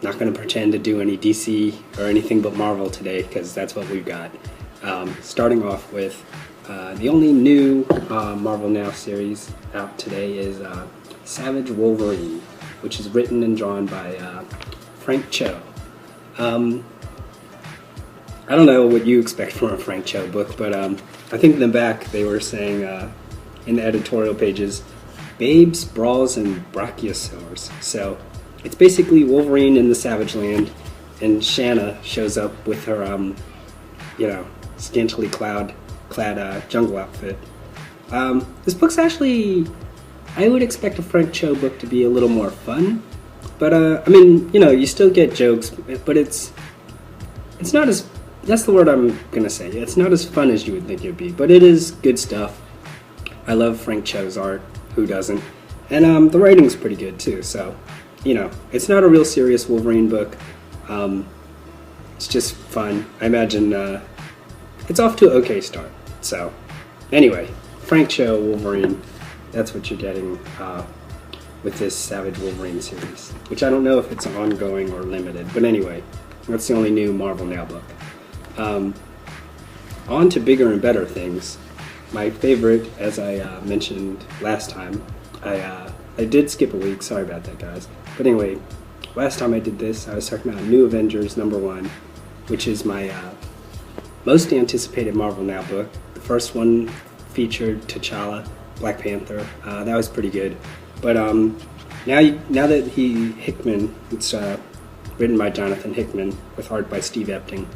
Not going to pretend to do any DC or anything but Marvel today, because that's what we've got. Starting off with the only new Marvel Now series out today is Savage Wolverine, which is written and drawn by Frank Cho. I don't know what you expect from a Frank Cho book, but I think in the back they were saying in the editorial pages, babes, brawls, and brachiosaurs. So it's basically Wolverine in the Savage Land, and Shanna shows up with her, scantily clad jungle outfit. This book's actually, I would expect a Frank Cho book to be a little more fun, but you still get jokes, but it's not as, that's the word I'm gonna say. It's not as fun as you would think it would be, but it is good stuff. I love Frank Cho's art. Who doesn't? And the writing's pretty good too. So, it's not a real serious Wolverine book. It's just fun. I imagine it's off to an okay start. So, anyway, Frank Cho Wolverine. That's what you're getting with this Savage Wolverine series, which I don't know if it's ongoing or limited. But anyway, that's the only new Marvel Now book. On to bigger and better things. My favorite, as I mentioned last time, I did skip a week, sorry about that guys. But anyway, last time I did this, I was talking about New Avengers #1, which is my most anticipated Marvel Now book. The first one featured T'Challa, Black Panther. That was pretty good. But now that Hickman, it's written by Jonathan Hickman with art by Steve Epting.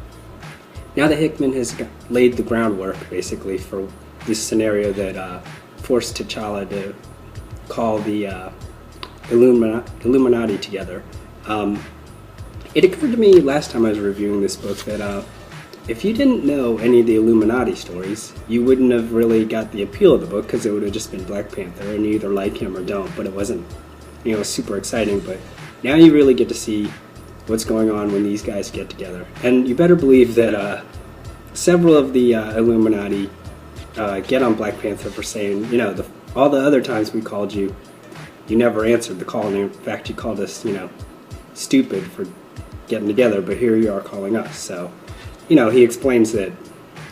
Now that Hickman has laid the groundwork, basically, for this scenario that forced T'Challa to call the Illuminati together. It occurred to me last time I was reviewing this book that if you didn't know any of the Illuminati stories, you wouldn't have really got the appeal of the book, because it would have just been Black Panther, and you either like him or don't, but it wasn't super exciting. But now you really get to see what's going on when these guys get together. And you better believe that several of the Illuminati get on Black Panther for saying, all the other times we called you, you never answered the call, and in fact you called us, stupid for getting together, but here you are calling us. So, he explains that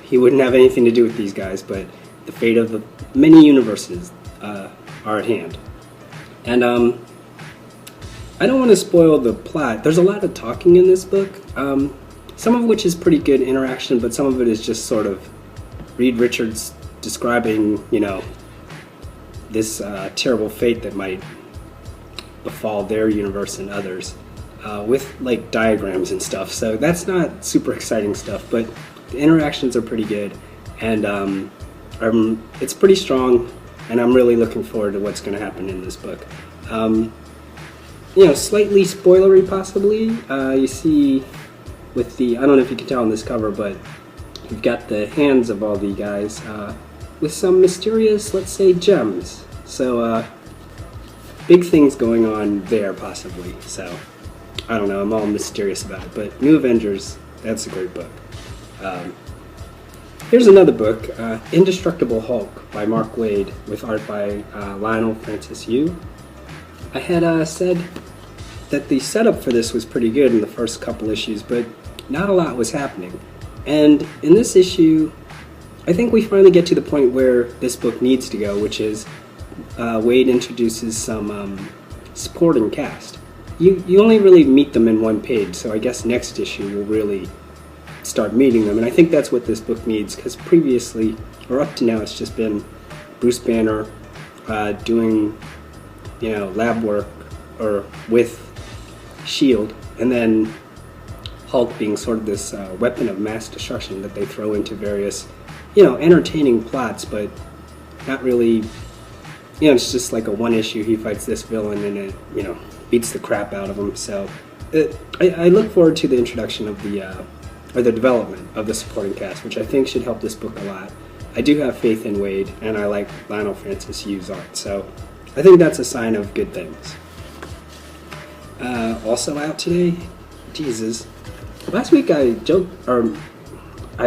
he wouldn't have anything to do with these guys, but the fate of the many universes are at hand. And I don't want to spoil the plot. There's a lot of talking in this book, some of which is pretty good interaction, but some of it is just sort of Reed Richards describing, this terrible fate that might befall their universe and others, with like diagrams and stuff. So that's not super exciting stuff, but the interactions are pretty good, and it's pretty strong, and I'm really looking forward to what's going to happen in this book. Slightly spoilery possibly. You see with the, I don't know if you can tell on this cover, but you've got the hands of all the guys with some mysterious, let's say, gems. So big things going on there possibly. So I don't know, I'm all mysterious about it. But New Avengers, that's a great book. Here's another book, Indestructible Hulk by Mark Waid with art by Lionel Francis Yu. I had said that the setup for this was pretty good in the first couple issues, but not a lot was happening. And in this issue, I think we finally get to the point where this book needs to go, which is Waid introduces some supporting cast. You only really meet them in one page, so I guess next issue will really start meeting them. And I think that's what this book needs, because previously, or up to now, it's just been Bruce Banner doing lab work or with S.H.I.E.L.D., and then Hulk being sort of this weapon of mass destruction that they throw into various, entertaining plots, but not really, it's just like a one issue, he fights this villain and it, beats the crap out of him. So I look forward to the introduction of or the development of the supporting cast, which I think should help this book a lot. I do have faith in Waid, and I like Lionel Francis Yu's art, so I think that's a sign of good things. Also out today, Jesus. Last week I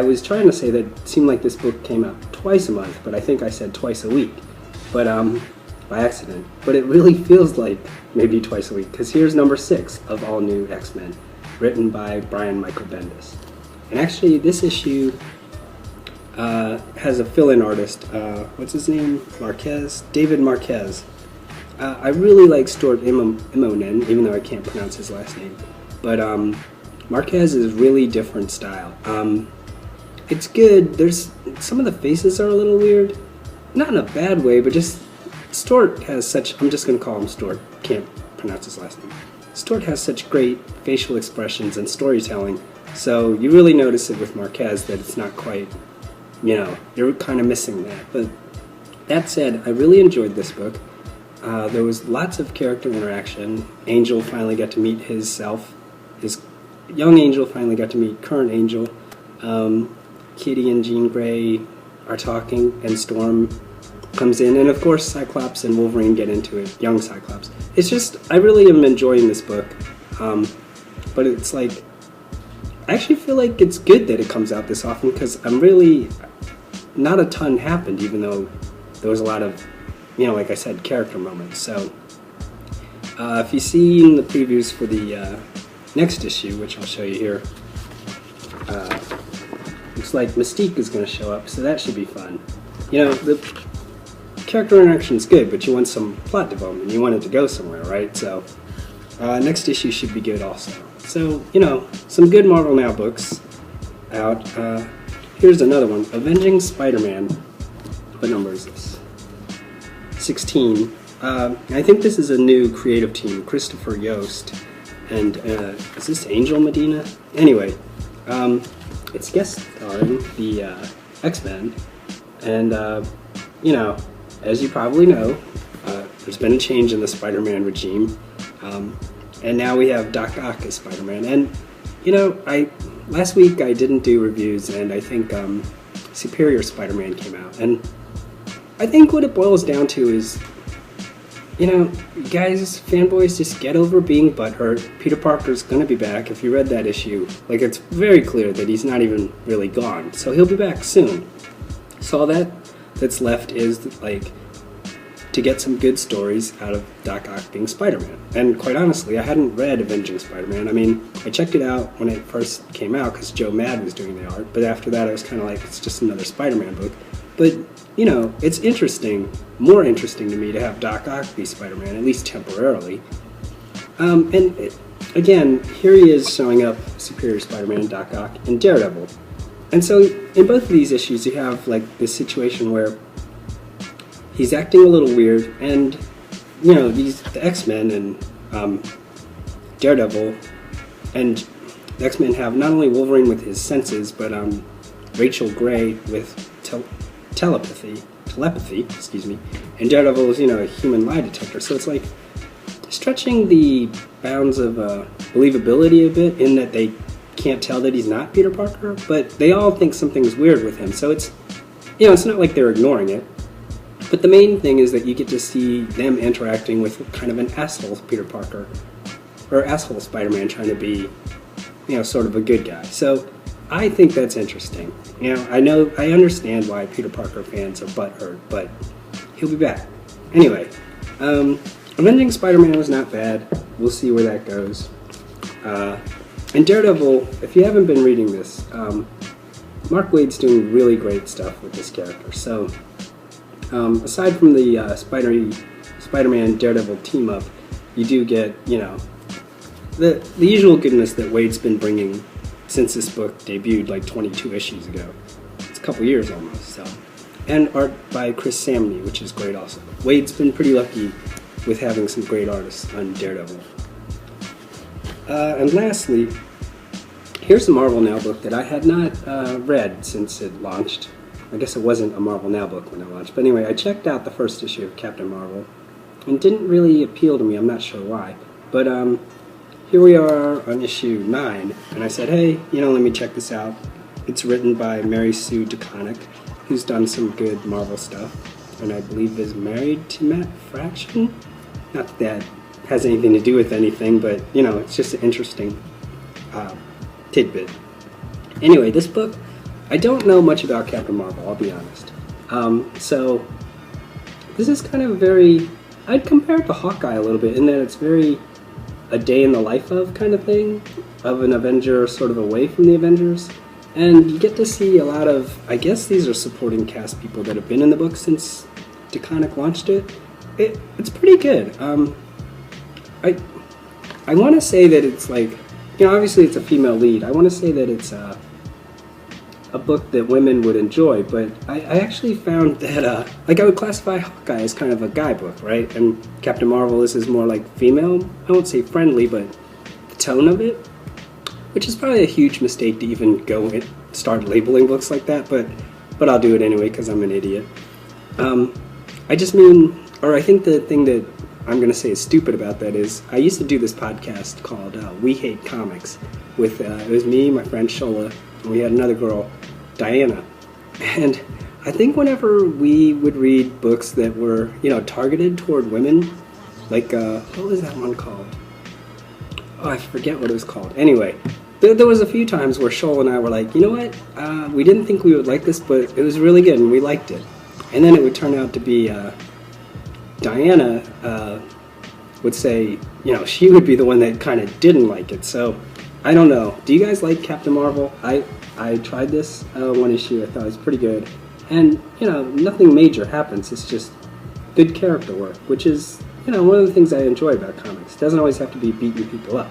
was trying to say that it seemed like this book came out twice a month, but I think I said twice a week. But by accident, but it really feels like maybe twice a week, because here's number 6 of All New X-Men, written by Brian Michael Bendis. And actually, this issue has a fill-in artist, what's his name? David Marquez. I really like Stuart Immonen, even though I can't pronounce his last name. But Marquez is really different style. It's good. There's some of the faces are a little weird. Not in a bad way, but just Stuart has such... I'm just going to call him Stuart. Can't pronounce his last name. Stuart has such great facial expressions and storytelling. So you really notice it with Marquez that it's not quite... you're kind of missing that. But that said, I really enjoyed this book. There was lots of character interaction. Angel finally got to meet his self. His young Angel finally got to meet current Angel. Kitty and Jean Grey are talking, and Storm comes in. And of course, Cyclops and Wolverine get into it. Young Cyclops. It's just, I really am enjoying this book. But it's like, I actually feel like it's good that it comes out this often, because I'm really... Not a ton happened, even though there was a lot of, like I said, character moments. So, if you've seen the previews for the next issue, which I'll show you here, looks like Mystique is going to show up, so that should be fun. The character interaction is good, but you want some plot development. You want it to go somewhere, right? So, next issue should be good also. So, some good Marvel Now books out. Here's another one, Avenging Spider-Man. What number is this? 16. I think this is a new creative team, Christopher Yost. And is this Angel Medina? Anyway, it's guest starring the X-Men. And, as you probably know, there's been a change in the Spider-Man regime. And now we have Doc Ock as Spider-Man. And, last week I didn't do reviews, and I think Superior Spider-Man came out. And I think what it boils down to is, guys, fanboys, just get over being butthurt. Peter Parker's going to be back. If you read that issue, it's very clear that he's not even really gone. So he'll be back soon. So all that's left is, to get some good stories out of Doc Ock being Spider-Man. And quite honestly, I hadn't read Avenging Spider-Man. I mean, I checked it out when it first came out because Joe Mad was doing the art, but after that I was kind of like, it's just another Spider-Man book. But, it's interesting, more interesting to me to have Doc Ock be Spider-Man, at least temporarily. Again, here he is showing up, Superior Spider-Man, Doc Ock, and Daredevil. And so, in both of these issues, you have, this situation where he's acting a little weird, and the X-Men and Daredevil and the X-Men have not only Wolverine with his senses, but Rachel Gray with telepathy, and Daredevil is a human lie detector. So it's stretching the bounds of believability a bit, in that they can't tell that he's not Peter Parker, but they all think something's weird with him. So it's it's not like they're ignoring it. But the main thing is that you get to see them interacting with kind of an asshole Peter Parker, or asshole Spider-Man trying to be, sort of a good guy. So I think that's interesting. I understand why Peter Parker fans are butthurt, but he'll be back. Anyway, Avenging Spider-Man was not bad. We'll see where that goes. And Daredevil, if you haven't been reading this, Mark Waid's doing really great stuff with this character. So, aside from the Spider-Man Daredevil team up, you do get, the usual goodness that Waid's been bringing since this book debuted 22 issues ago. It's a couple years almost. So, and art by Chris Samney, which is great also. Waid's been pretty lucky with having some great artists on Daredevil. And lastly, here's a Marvel Now book that I had not read since it launched. I guess it wasn't a Marvel Now book when it launched. But anyway, I checked out the first issue of Captain Marvel, and it didn't really appeal to me. I'm not sure why. But here we are on issue 9, and I said, hey, let me check this out. It's written by Mary Sue DeConnick, who's done some good Marvel stuff, and I believe is married to Matt Fraction. Not that that has anything to do with anything, but, it's just an interesting tidbit. Anyway, this book, I don't know much about Captain Marvel, I'll be honest. So, this is kind of very, I'd compare it to Hawkeye a little bit in that it's very a day in the life of kind of thing, of an Avenger sort of away from the Avengers. And you get to see a lot of, I guess these are supporting cast people that have been in the book since DeConnick launched it. It's pretty good. I want to say that it's like, you know, obviously it's a female lead. I want to say that it's a book that women would enjoy, but I actually found that, like, I would classify Hawkeye as kind of a guy book, right? And Captain Marvel, this is more like female, I won't say friendly, but the tone of it, which is probably a huge mistake to even go and start labeling books like that, but I'll do it anyway because I'm an idiot. I just mean, or I think the thing that I'm going to say is stupid about that is, I used to do this podcast called We Hate Comics with, it was me, my friend Shola, and we had another girl, Diana. And I think whenever we would read books that were, you know, targeted toward women, like, what was that one called? Oh, I forget what it was called. Anyway, there was a few times where Shola and I were like, you know what, we didn't think we would like this, but it was really good and we liked it. And then it would turn out to be, Diana would say, you know, she would be the one that kind of didn't like it. So, I don't know. Do you guys like Captain Marvel? I tried this one issue. I thought it was pretty good. And, you know, nothing major happens. It's just good character work, which is, you know, one of the things I enjoy about comics. It doesn't always have to be beating people up.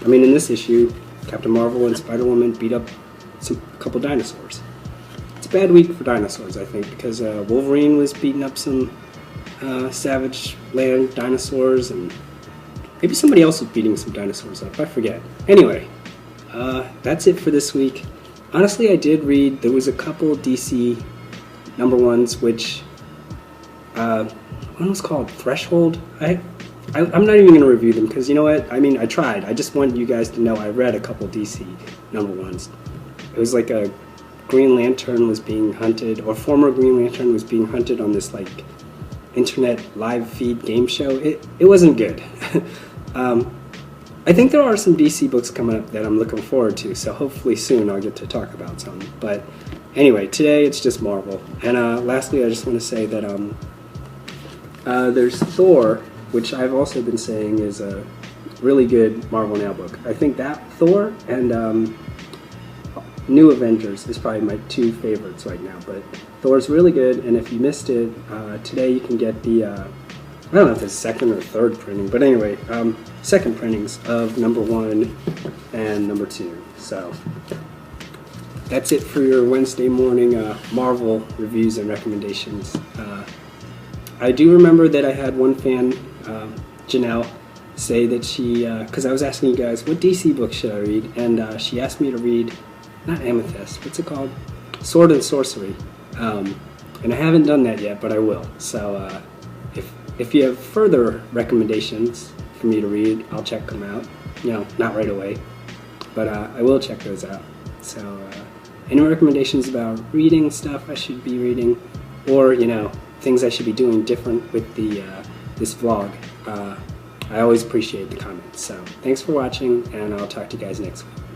I mean, in this issue, Captain Marvel and Spider-Woman beat up a couple dinosaurs. It's a bad week for dinosaurs, I think, because Wolverine was beating up some Savage Land dinosaurs, and maybe somebody else was beating some dinosaurs up. I forget. Anyway, that's it for this week. Honestly, I did read, there was a couple DC #1s, which, one was called Threshold. I'm not even going to review them, because you know what? I mean, I tried. I just want you guys to know I read a couple DC #1s. It was like a Green Lantern was being hunted, or former Green Lantern was being hunted on this, like, internet live feed game show. It wasn't good. I think there are some DC books coming up that I'm looking forward to, so hopefully soon I'll get to talk about some. But anyway, today it's just Marvel. And lastly, I just want to say that there's Thor, which I've also been saying is a really good Marvel Now book. I think that Thor and New Avengers is probably my two favorites right now, but Thor's really good, and if you missed it, today you can get the, I don't know if it's second or third printing, but anyway, second printings of #1 and #2. So, that's it for your Wednesday morning Marvel reviews and recommendations. I do remember that I had one fan, Janelle, say that she, because I was asking you guys, what DC book should I read, and she asked me to read, not Amethyst, what's it called? Sword and Sorcery. And I haven't done that yet, but I will. So if you have further recommendations for me to read, I'll check them out. You know, not right away, but I will check those out. So any recommendations about reading stuff I should be reading, or, you know, things I should be doing different with the this vlog, I always appreciate the comments. So thanks for watching, and I'll talk to you guys next week.